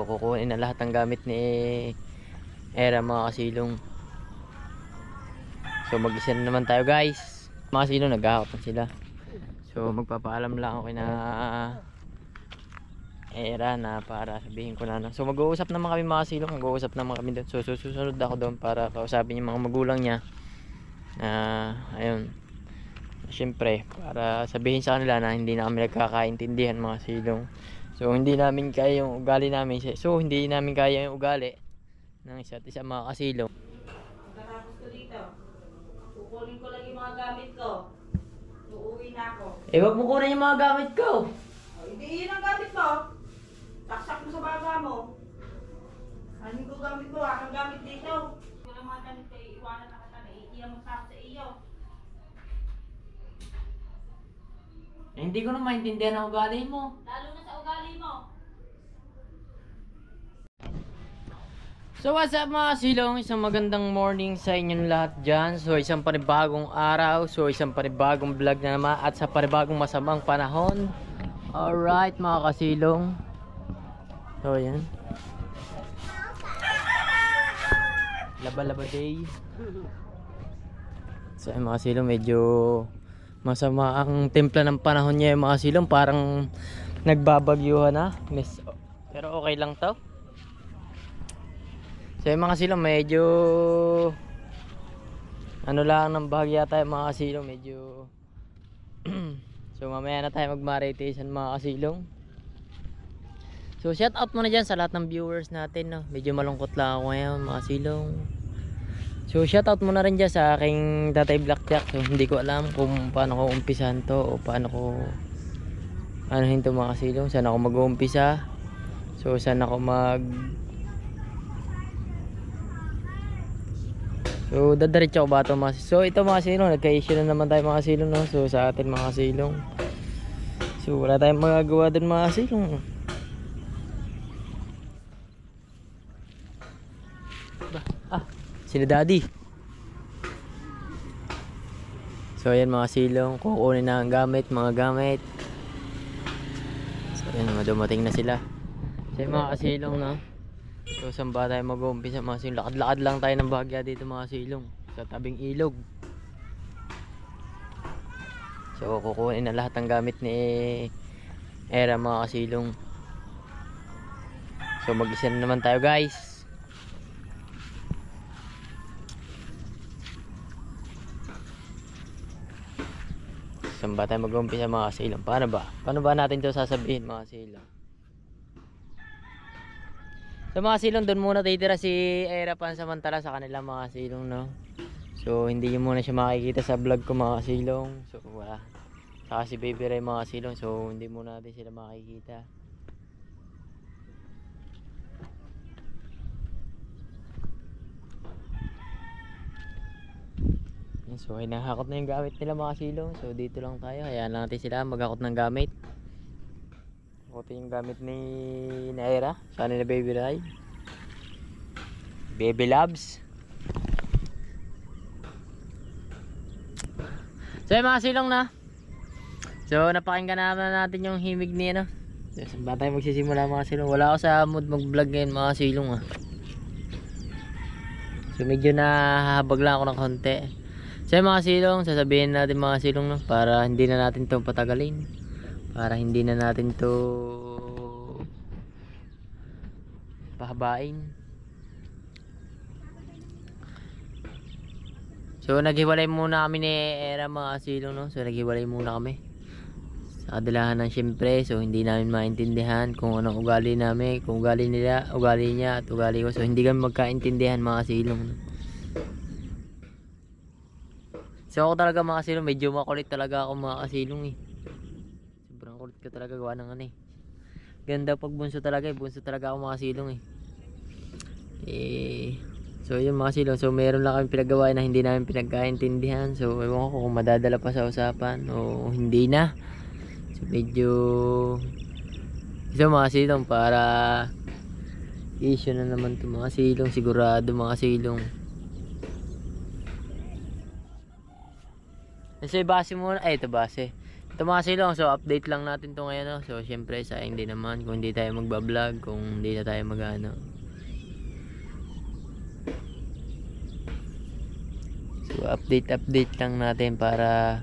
Kukunin na lahat ng gamit ni Era mga kasilong. So mag-isa na naman tayo guys. Mga kasilong naghahakot na sila. So magpapaalam lang ako na Era na para sabihin ko na. So mag-uusap naman kami mga kasilong. Mag-uusap naman kami doon. So susunod ako doon para kausapin yung mga magulang niya. Ayun. Siyempre para sabihin sa kanila na hindi na kami nagkakaintindihan mga kasilong. So hindi namin kaya yung ugali namin. So hindi namin kaya yung ugali ng isa't isa mga kasilong. Pagkatapos ko dito, kukunin ko lang yung mga gamit ko. Uuwi na ako. Wag mo kunin yung mga gamit ko. Hindi yun ang gamit mo. Saksak mo sa baga mo. Ano ko gamit mo? Anong gamit dito? Kung ang mga gamit ko, iiwanan na kita. Naiiyan mo sa iyo. Hindi ko na maintindihan ang ugali mo. Lalo na sa ugali mo. So what's up mga silong, isang magandang morning sa inyong lahat dyan. So isang panibagong araw, so isang panibagong vlog na naman at sa panibagong masamang panahon. Alright mga kasilong. So yan, laba-laba day. So mga kasilong, medyo masama ang templa ng panahon niya mga kasilong. Parang nagbabagyuhan na. Pero okay lang to. So yung mga kasilong, medyo ano lang ng bahagya tayo mga kasilong, medyo so mamaya na tayo magmaritisan mga kasilong. So shout out muna dyan sa lahat ng viewers natin, no? Medyo malungkot lang ako ngayon mga kasilong. So shout out muna rin dyan sa aking Tatay Blackjack. So hindi ko alam kung paano ko umpisahan to o paano ko anuhin to mga kasilong. Saan ako mag-uumpisa, so saan ako So dadaritso ko ba ito mga silong? So ito mga silong, nagka-issue na naman tayo mga silong, no? So sa atin mga silong, so wala tayong magagawa dun mga silong. Sino daddy? So ayan mga silong, kukunin na ang gamit, mga gamit. So ayan, dumating na sila. So mga kasilong, no? So saan ba tayo mag-uumpisa mga silong? Lakad-lakad lang tayo ng bahagya dito mga silong, sa tabing ilog. So kukunin na lahat ng gamit ni Era mga kasilong. So mag-isa na naman tayo guys. Saan ba tayo mag-uumpisa mga kasilong? Paano ba? Paano ba natin ito sasabihin mga kasilong? So mga silong, doon muna titira si Era pansamantala sa kanila mga silong, no? So hindi nyo muna siya makikita sa vlog ko mga silong. So wala. Saka si Baby Ray mga silong. So hindi muna natin sila makikita. So hinahakot na yung gamit nila mga silong. So dito lang tayo. Hayaan lang natin sila maghakot ng gamit. Ito yung gamit ni Naira. Sana na Baby Ray, Baby Loves. So yung mga silong na. So napakinggan naman natin yung himig ni ano. So saan ba tayo magsisimula mga silong? Wala ako sa mood mag vlog ngayon mga silong So medyo nahahabag lang ako ng konti. So yung mga silong, sasabihin natin mga silong, no? Para hindi na natin itong patagalin, para hindi na natin to pahabain. So naghiwalay muna kami ni Era mga silong, no? So naghiwalay muna kami sa kadilahan ng syempre. So hindi namin maintindihan kung anong ugali namin, kung ugali nila, ugali niya at ugali ko. So hindi kami magkaintindihan mga silong, no? So ako talaga mga kasilong, medyo makulit talaga ako mga kasilong Sobrang kulit ko talaga gawa ng ganda pag bunso talaga bunso talaga ako mga kasilong So yun mga kasilong, so meron lang kami pinagawa na hindi namin pinagkaintindihan. So ewan ko kung madadala pa sa usapan o hindi na. So medyo mga kasilong, para issue na naman to mga kasilong, sigurado mga kasilong. Kasi base muna, ito base. Ito mga silong, so update lang natin to ngayon, no? So syempre sayang din naman kung hindi tayo magbablog, kung hindi na tayo magano. So update lang natin para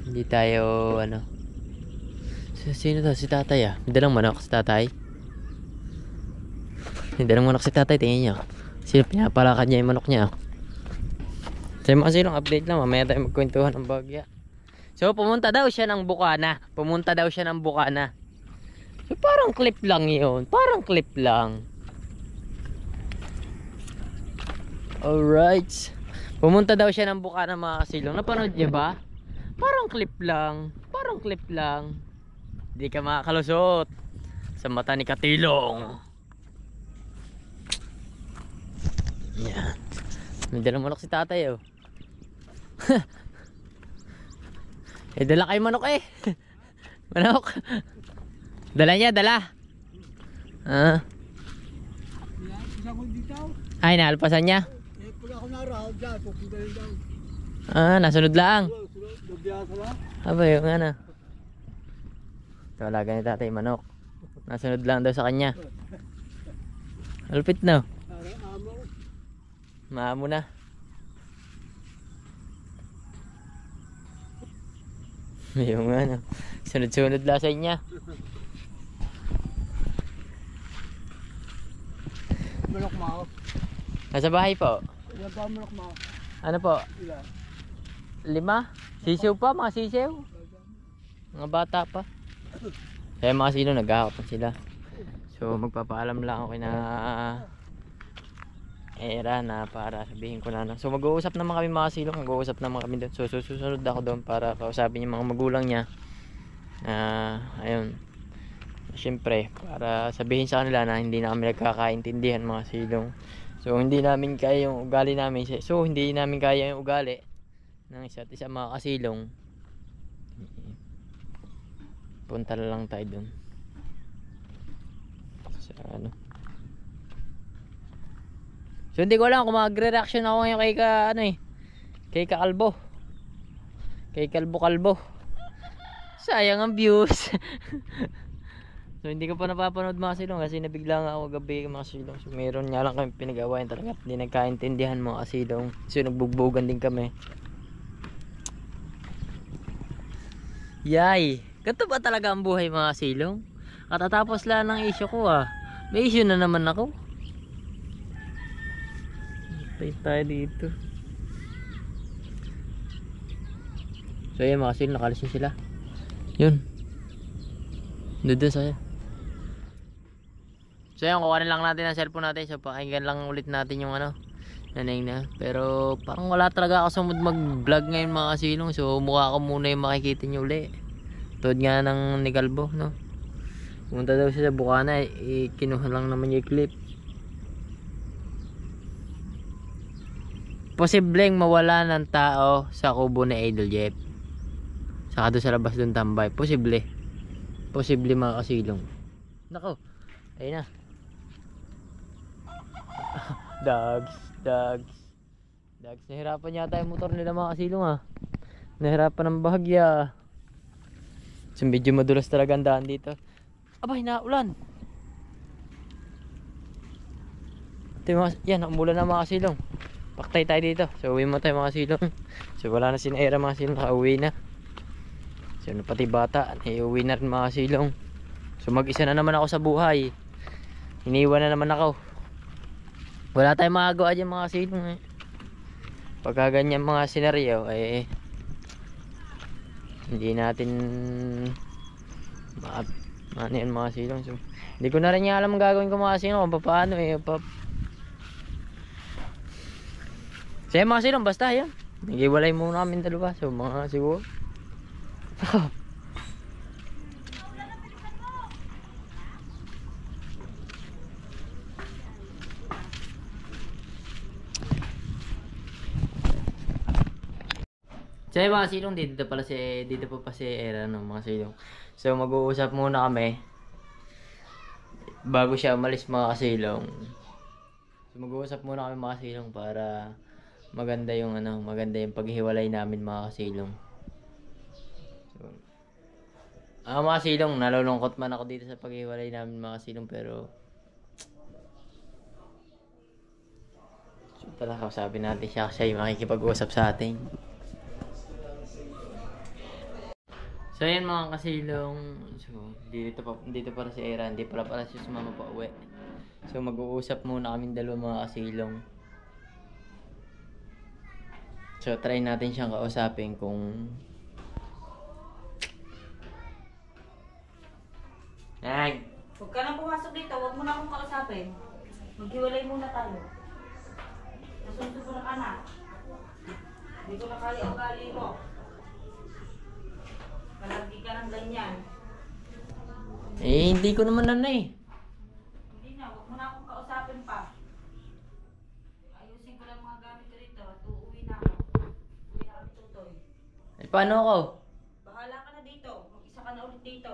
hindi tayo ano. Sino to? Si tatay ah. May dalang manok si tatay. May dalang manok si tatay, tingin nyo. Sino pinapalakan niya yung manok niya. So mga silong, update lang, mamaya tayo magkwentuhan ng bagya. So pumunta daw siya ng Bukana. So parang clip lang yun. Alright. Pumunta daw siya ng Bukana mga kasilong. Napanood niya ba? Parang clip lang. Hindi ka makakalusot sa mata ni Katilong. Yan. May dalang manok si tatay oh. Dala kayo manok eh. Manok. Dala niya. Ay, naalpasan niya. Pag ako naraw dyan, pupunta rin daw. Nasunod lang. Nabiyasa lang. Aba, yung ano. Ito, alaga ni tatay manok. Nasunod lang daw sa kanya. Malupit na. Amo. Maamo na. Yung ano. Sunod-sunod lang sa inya. Manok mo. Nasa bahay po. Ilan pa manok mo? Ano po? Ilan? 5? Sisiw pa, mga sisiw. Mga bata pa. Kaya mga sino naghahakot na sila. So magpapaalam lang ako na era na para sabihin ko na. So mag-uusap naman kami mga silong. Mag-uusap naman kami doon. So susunod ako doon para kausapin yung mga magulang niya. Ayun. Siyempre para sabihin sa kanila na hindi na kami nagkakaintindihan mga silong. So hindi namin kaya yung ugali namin. So hindi namin kaya yung ugali ng isa't isa mga kasilong. Punta na lang tayo dun sa ano. So hindi ko alam kung magre-reaction ako ngayon kay Kalbo. Kay Kalbo. Sayang ang views. So hindi ko pa napapanood mga silong kasi nabigla nga ako gabi mga silong. So meron nga lang kami pinag-awayan talaga. Hindi nagkaintindihan mga silong. So nagbugbugan din kami. Yay! Ganito ba talaga ang buhay mga silong? Katatapos lang ng issue ko ah. May issue na naman ako. Patay tayo dito. So yun mga silong, nakalisin sila. Yun. Doon sa'yo. So yun, kukuhanin lang natin ang cellphone natin. So pakinggan lang ulit natin yung ano nanay na. Pero parang wala talaga ako sumud mag-vlog ngayon mga kasilong. So mukha ko muna yung makikita nyo uli. Tulad nga ng ni Kalbo, no? Pumunta daw siya sa Bukana, kinuha lang naman yung clip. Posibleng mawala ng tao sa kubo ni Idol Jeff. Saka doon sa labas doon tambay. Posible mga kasilong. Nako, ayun na. Dogs. Nahirapan yata yung motor nila mga kasilong ah. Nahirapan ng bahagya. So medyo madulas talaga ang daan dito. Abay, naulan. Yan, umulan na mga kasilong. Paktay tayo dito. So uwi mo tayo mga kasilong. So wala na sinaira mga kasilong, nakauwi na. So pati bata, uwi na rin mga kasilong. So mag-isa na naman ako sa buhay. Iniwan na naman ako. Wala tayong magagawa dyan mga kasilong eh. Pagka ganyan mga senaryo hindi natin ano yan mga silong. So, hindi ko na rin alam ang gagawin ko mga silong kung paano so yan mga silong, basta yan nagiwalay muna kami dalawa. So mga siguro so yung mga silong, dito pa pa si Era no, mga silong. So mag-uusap muna kami bago siya umalis mga kasilong. So mag-uusap muna kami mga kasilong para maganda yung maganda yung paghiwalay namin mga kasilong. Mga silong, nalulungkot man ako dito sa paghiwalay namin mga silong, pero so talaga sabi natin siya yung makikipag-usap sa atin. So ayan mga kasilong, so dito para si Era, hindi pala siya sumama pa uwi. So mag-uusap muna kaming dalawa mga kasilong. So try natin siyang kausapin kung Nag! Huwag ka nang pumasok dito, huwag mo na akong kausapin. Maghiwalay muna tayo. Nasundo ko na ka na. Hindi ko na kaya ugali mo. Palagi ka ng ganyan. Hindi ko naman eh. Hindi na, huwag mo na akong kausapin pa. Ayusin ko lang mga gamit ko dito at uuwi na ako. Uuwi na kami tutoy. Eh, paano ako? Bahala ka na dito. Mag-isa ka na ulit dito.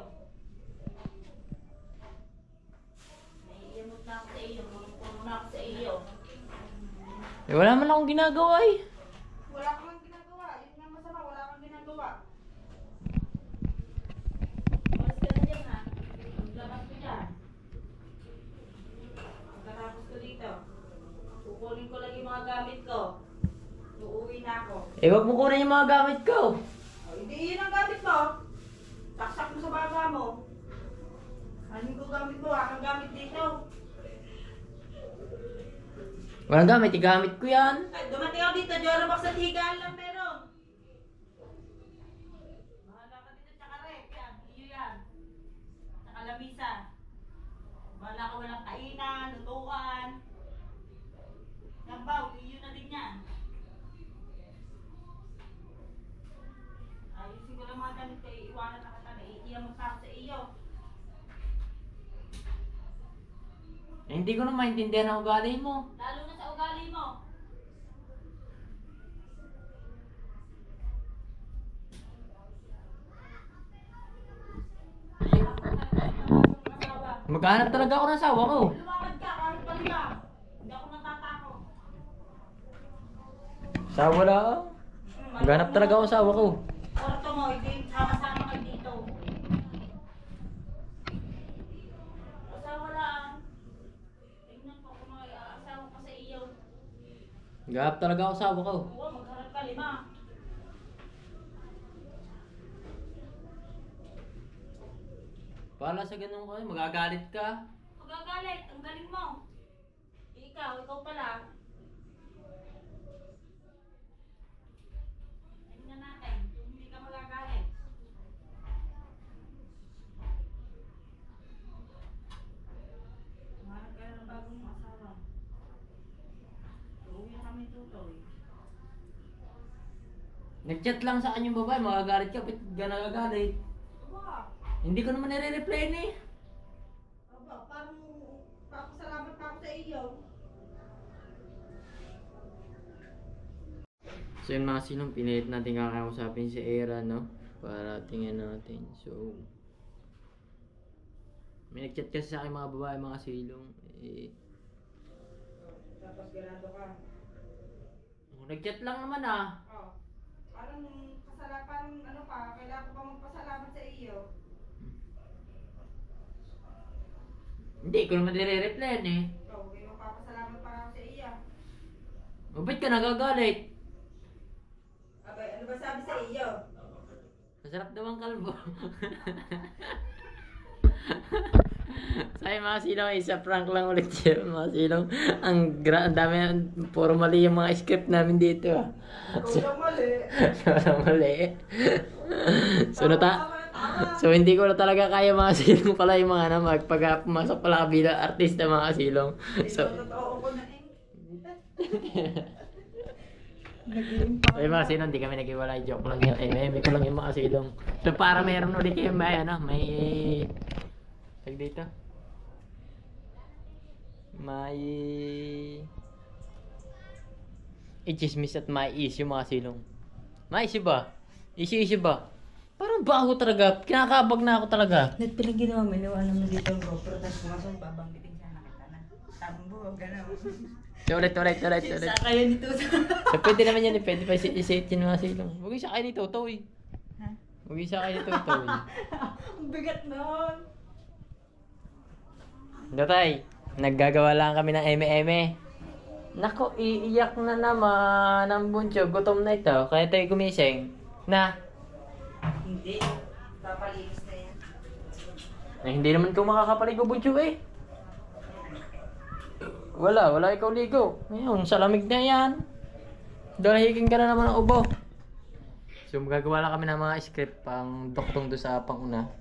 Naiiyamot na ako sa iyo. Puro na ako sa iyo. Eh, wala man akong ginagawa eh. Wala kang ginagawa. Yun nga masama. Wala kang ginagawa. Malas ka na dyan ha. Maglabas ko dyan. Pagkatapos ko dito. Kukunin ko lang yung mga gamit ko. Uuwi na ako. Eh, wag mo kunin yung mga gamit ko. Oh, hindi yun ang gamit mo. Saksak mo sa baga mo. Anong ko gamit mo? Anong gamit dito? Walang gamit, igamit ko yan. Ay, dumating ako dito. Jorobox at higaan lang meron. Bahala ka dito. Tsaka rep. Yan. Iyo yan. Tsaka lamisa. Bahala ka walang kainan, lutuan. Nambaw. Iyo na din yan. Ayusin ko lang mga damit ko. Iiwanan na kita na iiyan mo sa iyo. Eh, hindi ko na maintindihan ang ugali mo. Lalo na sa ugali mo. Maghanap talaga ako ng asawa ko. Lumakad ka kahit palima. Hindi ako natatakot. Asawa wala ako. Maghanap talaga ako ng asawa ko. Orto mo, hindi sama-sama kayo dito. Asawa lang. Tingnan ko kung may asawa ka sa iyo. Maghanap talaga ako ng asawa ko. Oo, magharap ka lima. Pala sa ganun ko, magagalit ka. Magagalit, ang galing mo. Ikaw pala. Tingnan natin kung hindi ka magagalit. Mahanap ka na ng bagong asawa. Uuwi na kami tutoy. Nag-chat lang sa kanyang babae, magagalit ka, ba't ka nagagalit? Aba, Hindi ko naman nire-reply na eh. parang papasalamat pa ako sa iyo. So yun mga silong, pinilit natin kakausapin si Era, no? Para tingnan natin. So, may nag-chat kasi sa akin mga babae, mga silong. Eh, Tapos ganado ka. nag-chat lang naman ah. Oh. Parang parang ano pa, kailangan ko pa magpasalamat sa iyo. Hindi ko naman nire-reply eh. Ikaw, may magpapasalamat pa ako sa iyo. O ba't ka nagagalit? Abay, ano ba sabi sa iyo? Masarap daw ang kalbo. Say mga silong, isa prank lang ulit yun mga silong. Ang dami, puro mali yung mga script namin dito ah. Ikaw lang mali. Walang mali. So hindi ko na talaga kaya mga silong pala yung mga namag pag pumasok pala bilang artista mga silong. So, Totoo ko na eh. ay mga silong, hindi kami nag-iwalay. Joke lang yun. Meme ko lang yung mga silong. So para meron ulit kayo may ano, may tag dito. May i-chismis at may issue mga silong. May issue ba? Issue ba? Parang baho talaga. Kinakabag na ako talaga. Net pala ginawa mo, iniwanan mo dito ang GoPro, tapos pumasok, babanggitin sana kita na. Tabang buhok, gano'n. So, ulit. Sa kayo nito. So, pwede naman yan. Pwede pa i-set yun mga silong. Huwag yung sa kayo ni Toto eh. Ha? Mag-isa kayo ito ito. Ang bigat nun. Datay, naggagawa lang kami ng eme-eme. Nako, iiyak na naman ang bunso. Gutom na ito. Kaya tayo gumising. Na? Hindi. Papalinis na yan. Hindi naman ikaw makakapaligo, bunso eh. Wala ikaw ligo. Ngayon, sa lamig na yan. Dalahikin ka na naman ng ubo. So, magagawa lang kami ng mga script pang doktong do sa panguna.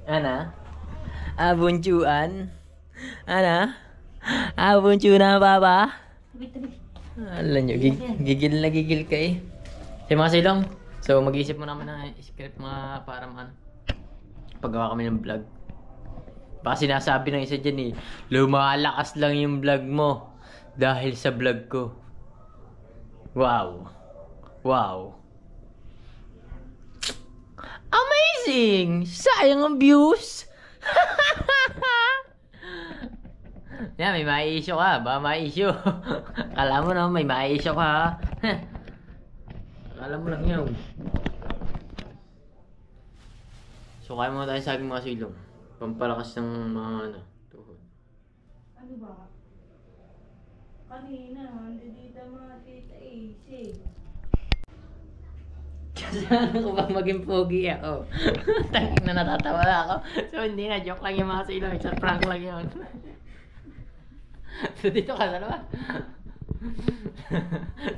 Ana? Abuncuan? Ana? Abuncu na baba? Alam nyo, gigil na gigil ka eh. Si mga silong. So, mag-iisip mo naman ng script mga para paggawa kami ng vlog. Baka sinasabi ng isa dyan eh, lumalakas lang yung vlog mo dahil sa vlog ko. Wow. Wow. Amazing! Sayang ang views! Yan, may ma-issue ka. Baka ma-issue. Kala mo naman may ma-issue ka ha. Kala mo lang yun. So, kaya muna tayo sa aking mga silong. Pampalakas ng mga tuhod. Ano ba? Kanina, hindi dito mga tita AC. Kasi ano ko ba maging pogi ako? Tanging na natatawa ako. So hindi na, joke lang yung mga silong. It's a prank lang yun. So dito ka, dalawa.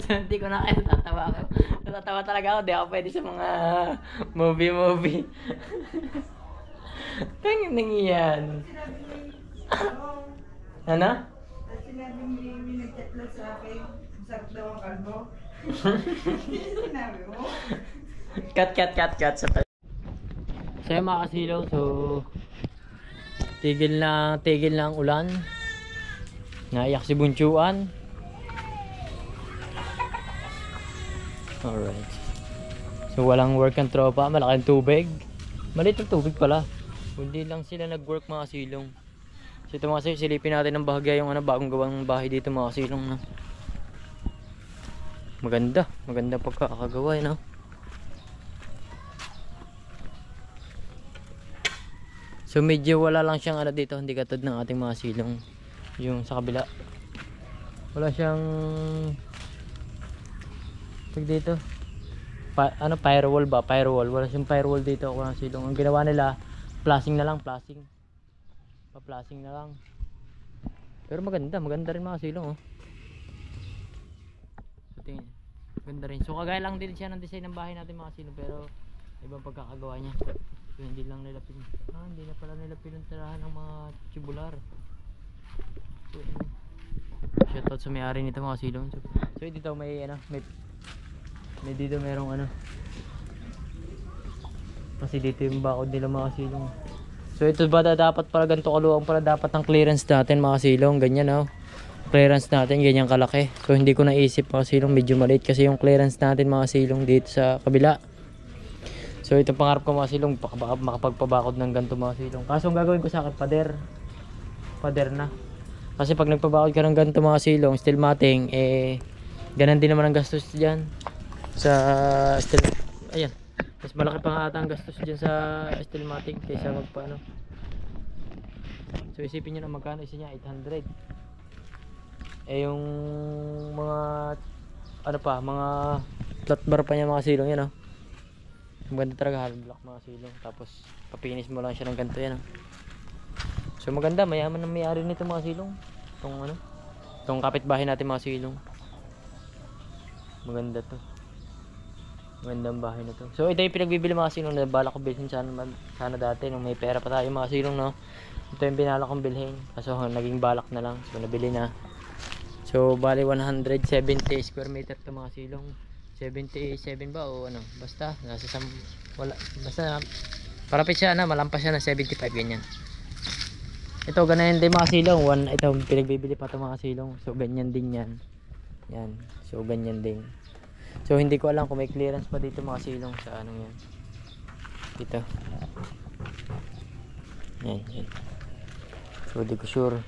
So hindi ko na kaya natatawa ako. Natatawa talaga ako. Di ako pwede sa mga movie. Tanging nangiyan. Sinabi ni, ano? Ano? Sinabi ni, may nag-chat lang sa akin. Masarap daw ang kalbo. Sinabi mo? Cut. So yung mga kasilaw, so tigil na ang ulan. Naiyak si Bunchuan. Alright. So walang work ang tropa, malaking tubig. Maliit ang tubig pala. Hindi lang sila nag-work mga silong. So ito mga silong, silipin natin ng bahagya yung bagong gawang bahay dito mga silong na. Maganda pagkakagawa yun, no? So medyo wala lang siyang dito, hindi katulad ng ating mga silong yung sa kabila. Wala siyang dito. Firewall ba? Firewall. Wala siyang firewall dito ako ng silong. Ang ginawa nila, flashing na lang, Pa-flashing na lang. Pero maganda rin mga silong, oh. Tingin. Ganda rin. So kagaya lang din siya ng design ng bahay natin mga silong, pero ibang pagkakagawa niya. So hindi lang nila hindi na pala nila pinantarahan ng mga tubular. So shoutout sa may-ari nito mga silong. So dito may may dito merong kasi dito yung bakod nila mga silong. So ito ba dapat pala ganito kaluwang pala dapat ang clearance natin mga silong, ganyan, oh. Clearance natin ganyan kalaki. So hindi ko naisip mga silong, medyo maliit kasi yung clearance natin mga silong dito sa kabila. So ito pangarap ko mga silong, makapagpabakod ng ganito mga silong. Kaso ang gagawin ko sa akin, pader na. Kasi pag nagpabakod ka ng ganito mga silong, steel matting, ganun din naman ang gastos dyan sa steel. Ayan, mas malaki pa nga ata ang gastos dyan sa steel matting kaysa magpaano. So isipin nyo na magkano isa niya, 800. Yung mga mga flat bar pa niya mga silong yan, oh. Maganda talaga, hollow block mga silong. Tapos papinis mo lang siya ng ganito yan, oh. So maganda, mayaman ang may-ari nito mga silong. Itong kapitbahay natin mga silong. Maganda to. Magandang bahay na to. So ito yung pinagbibili mga silong na balak ko bilhin sana dati nung may pera pa tayo mga silong, no. Ito yung binalak kong bilhin. Kaso naging balak na lang. So nabili na. So bali 170 square meter to mga silong. 77 ba o ano? Basta basta parapit siya malampas siya ng 75 ganyan. Ito ganyan din mga silong. Ito pinagbibili pa to mga silong. So ganyan din yan. Yan. So ganyan din. So hindi ko alam kung may clearance pa dito mga silong sa anong yan. Dito. Yan. So di ko sure.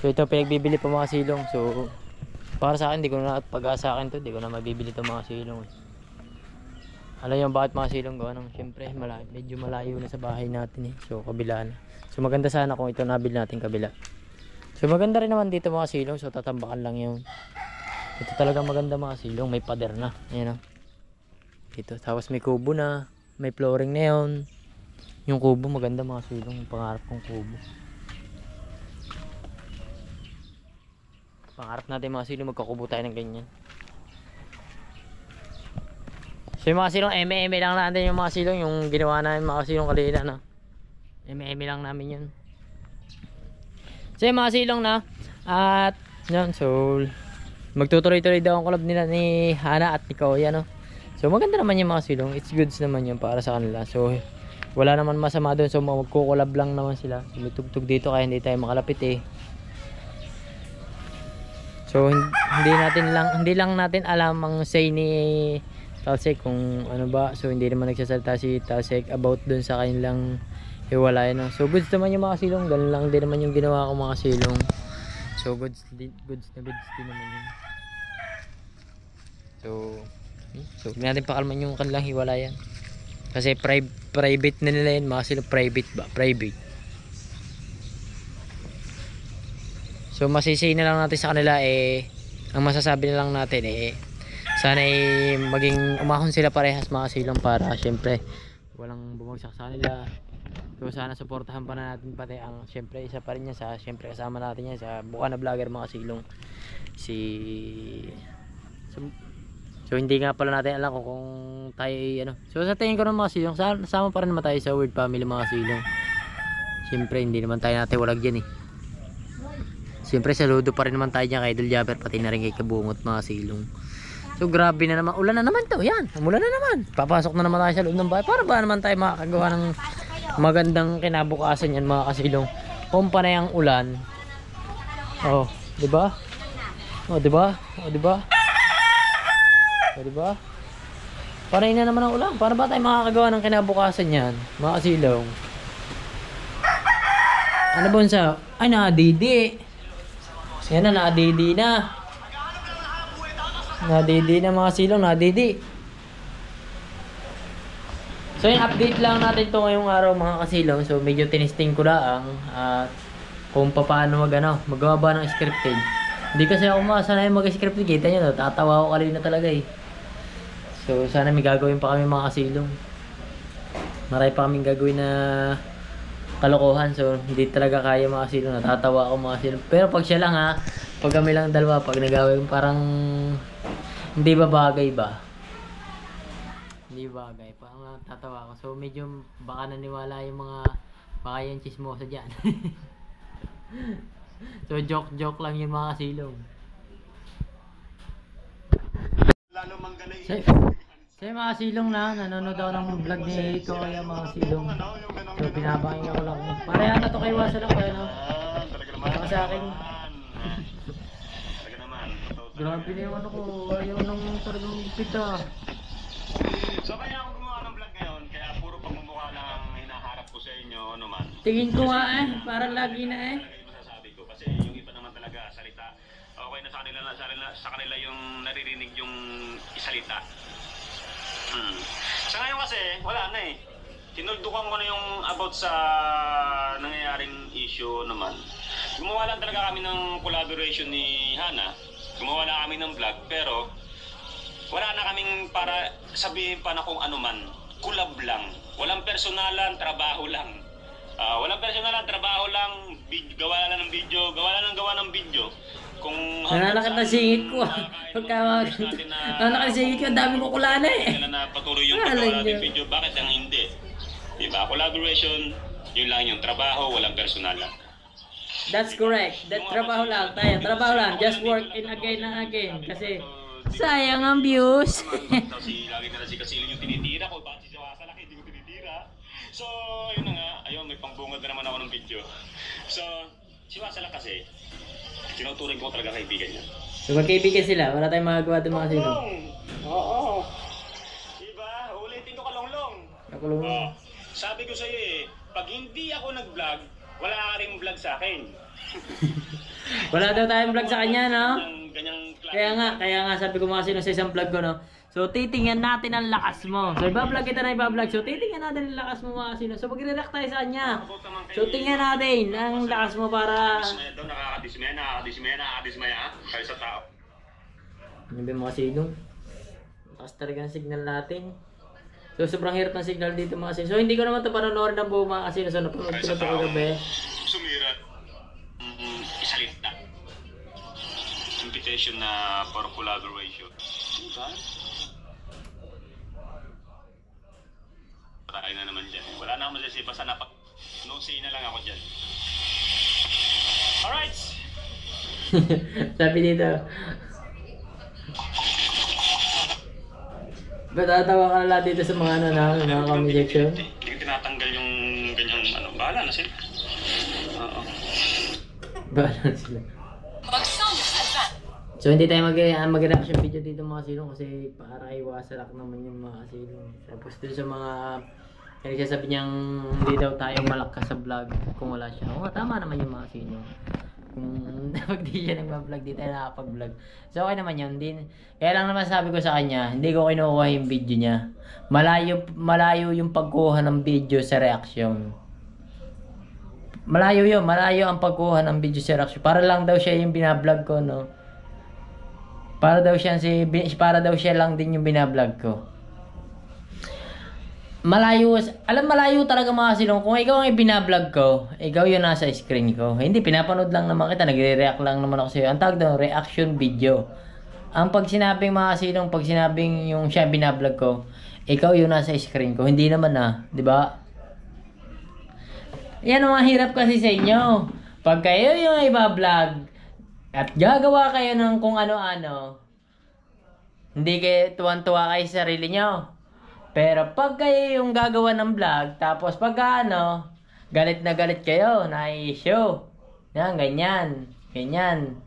So ito pinagbibili pa mga silong. So para sa akin, di ko na pag sa akin to, di ko na mabibili itong mga silong. Alam niyo bakit mga silong gawa ng syempre malayo, medyo malayo na sa bahay natin eh. So kabila na. So maganda sana kung ito nabili natin kabila. So maganda rin naman dito mga silong. So tatambakan lang yun. Ito talaga maganda mga silong. May pader na. Ayan o. Dito. Tapos may kubo na. May flooring na yun. Yung kubo maganda mga silong. Yung pangarap kong kubo. Pangarap natin mga silong. Magkakubo tayo ng ganyan. So yung mga silong, eme-eme lang natin yung mga silong. Yung ginawa namin mga silong kanina na. Eme-eme lang namin yun. So yung mga silong na. At yun. So magtutuloy-tuloy daw ang collab nila ni Hana at ni Koya, no? So maganda naman yung mga silong. It's goods naman yun para sa kanila. So wala naman masama doon. So magkukulab lang naman sila. So may tugtog dito kaya hindi tayo makalapit eh. So hindi lang natin alam ang say ni Talsek kung ano ba. So hindi naman nagsasalita si Talsek about doon sa kanilang hiwalay, no? So goods naman yung mga silong. Ganun lang din naman yung ginawa ko mga silong. So goods din naman yun. So huwag natin pakalman yung kanilang hiwalayan. Kasi private na nila yun. Mga silong private ba? Private. So masisay na lang natin sa kanila eh. Ang masasabi na lang natin eh. Sana eh maging umahon sila parehas mga silong para syempre walang bumagsak sa kanila. So sana suportahan pa na natin pati ang syempre isa pa rin niya sa syempre kasama natin yan sa buka na vlogger mga silong so hindi nga pala natin alam kung tayo ano. So sa tingin ko ng mga silong sama pa rin naman tayo sa Word Family mga silong. Syempre hindi naman tayo natin walag dyan eh. Syempre saludo pa rin naman tayo dyan kay Idol Jabber pati na rin kay Kabungot mga silong. So grabe na naman, ulan na naman to, yan, umulan na naman. Papasok na naman tayo sa loob ng bahay para ba naman tayo makakagawa ng magandang kinabukasan yan mga kasilong. Kung panay ang ulan. Oh, 'di ba? Oh, 'di ba? Oh, 'di ba? Oh, 'di ba? Panay na naman ang ulan. Para ba tayo makakagawa ng kinabukasan yan, mga kasilong? Ano bunsa? Ay, nakadidi. Yan na, nakadidi na. Nadidi na mga silong, nadidi. So yung update lang natin to ngayong araw mga kasilong. So medyo tinisting ko lang at kung paano magawa ba ng scripted. Hindi kasi ako masanay mag-scripted. Kita nyo, tatawa ko kanina talaga eh. So sana may gagawin pa kami mga kasilong. Marami pa kaming gagawin na kalokohan. So hindi talaga kaya mga kasilong. Natatawa ako mga kasilong. Pero pag siya lang ha, pag kami lang dalawa, pag nagawin parang hindi ba bagay ba? Hindi bagay. Parang tatawa ko. So medyo baka naniwala yung baka yung chismosa dyan. So joke lang yung mga silong. Lalo manggalay. So yung mga silong na nanonood ako ng vlog ni Koya mga silong. So pinapakinggan ko lang. Pareha na to kay Wasa lang kaya no? Talaga naman. Saka sa akin. Talaga naman. Grabe na yung ano ko. Ayaw nang talagang pita. So kaya ako gumawa ng vlog ngayon, kaya puro pagmumukha lang ang hinaharap ko sa inyo, ano man. Tingin ko nga eh. Parang lagi na eh. Talaga yung masasabi ko kasi yung iba naman talaga salita. Okay na sa kanila yung naririnig yung isalita. Sa ngayon kasi, wala na eh. Tinuldukan ko na yung about sa nangyayaring issue naman. Gumawa lang talaga kami ng collaboration ni Hana. Gumawa na kami ng vlog, pero wala na kaming para sabihin pa na kung ano man. Collab lang. Walang personalan, trabaho lang. Walang personalan, trabaho lang. Gawa lang ng video, gawa ng video. Kung Nananakit na singit ko. Pagkawag. Nananakit na singit ko. Ang dami ko kulana eh. kailan na patuloy yung paggawa natin video, bakit ang hindi? Diba? Collaboration, yun lang yung trabaho, walang personalan. That's correct. That trabaho lang tayo. Trabaho lang. Just work in again and again. Kasi sayang ang views. Lagi na si Kasilin yung tinitira ko. Bakit si Wasa laki, hindi ko tinitira. So, yun na nga. Ayun, may pangbungad na naman ako ng video. So, si Wasa lang kasi, tinuturing ko talaga kaibigan niya. So magkaibigan sila. Wala tayong magagawa doon mga sino. Oo. Diba? Ulitin ko kalonglong. Nakulong. Sabi ko sa'yo eh, pag hindi ako nag-vlog, wala ka rin vlog sa akin. Wala daw tayong vlog sa kanya, no? Ganyang klase. Kaya nga sabi ko mga sino sa isang vlog ko, no? So titingnan natin ang lakas mo. So iba-vlog kita na iba-vlog. So titingnan natin ang lakas mo mga sino. So magre-react tayo sa kanya. So tingnan natin ang lakas mo para... Daw nakakadismaya kayo sa tao. Ano ba mga sino? Lakas talaga ang signal natin. So sobrang hirap ng signal dito mga sino. So hindi ko naman ito panonoorin ng buo mga sino. So napanood ko na ito kagabi. Sumirat. Isalita. Invitation na for collaboration. Diba? Tayo na naman dyan. Wala na akong masasip. Basta no say na lang ako dyan. Alright! Sabi dito. Tatawa ka na dito sa mga ano na mga comment section. Hindi ko tinatanggal yung ganyang ano. Bahala na sila. Oo. Bahala sila. So hindi tayo mag-reaction video dito mga silong kasi para iwasalak naman yung mga silong. Tapos dito sa mga nagsasabi niyang hindi daw tayo malakas sa vlog kung wala siya. Oo, tama naman yung mga silong. Kung pag di siya nagpa-vlog, di tayo nakapag-vlog. So okay naman yun din. Kaya lang naman sabi ko sa kanya, hindi ko kinukuha yung video niya. Malayo yung pagkuha ng video sa reaction. Malayo ang pagkuha ng video sa reaction. Para lang daw siya yung binablog ko, no? Para daw siya lang din yung binablog ko. Malayo talaga mga silong. Kung ikaw ang ibinablog ko, ikaw yung nasa screen ko. Hindi, pinapanood lang naman kita, nagre-react lang naman ako sa'yo. Ang tawag doon, reaction video. Ang pag sinabing mga silong, pag sinabing yung siya binablog ko, ikaw yung nasa screen ko. Hindi naman di ba? Yan ang mahirap kasi sa inyo. Pag kayo yung iba-vlog, at gagawa kayo ng kung ano-ano, hindi kayo tuwan-tuwa kayo sa sarili nyo. Pero pag kayo yung gagawa ng vlog, tapos pag galit na galit kayo, na-issue. Yan, ganyan. Ganyan.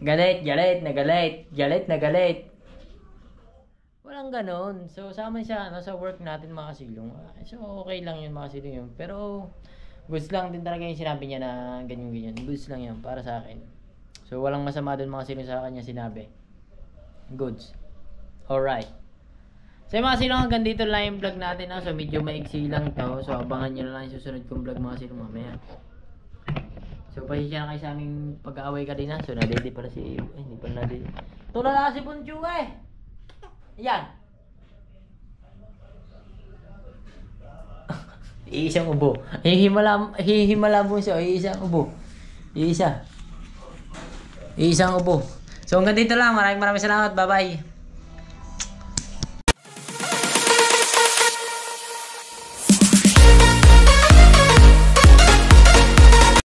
Galit na galit. Walang ganon. So, sama siya sa work natin mga silong. So, okay lang yun mga silong yun. Pero, goods lang din talaga yung sinabi niya na ganyan-ganyan. Goods lang yun para sa akin. So, walang masama dun mga silong sa kanya sinabi. Goods. Alright. So mga silong, hanggang dito lang yung vlog natin. So medyo maiksi lang to. So abangan nyo na lang yung susunod kong vlog mga silong mamaya. So pasensya na kayo sa aming pag-aaway kanina. So nadede pala si... hindi pala nadede. Tulala si Bunchu Yan. Iisang ubo. Hihimala mo siya. Iisang ubo. Iisang ubo. So hanggang dito lang. Maraming salamat. Bye bye.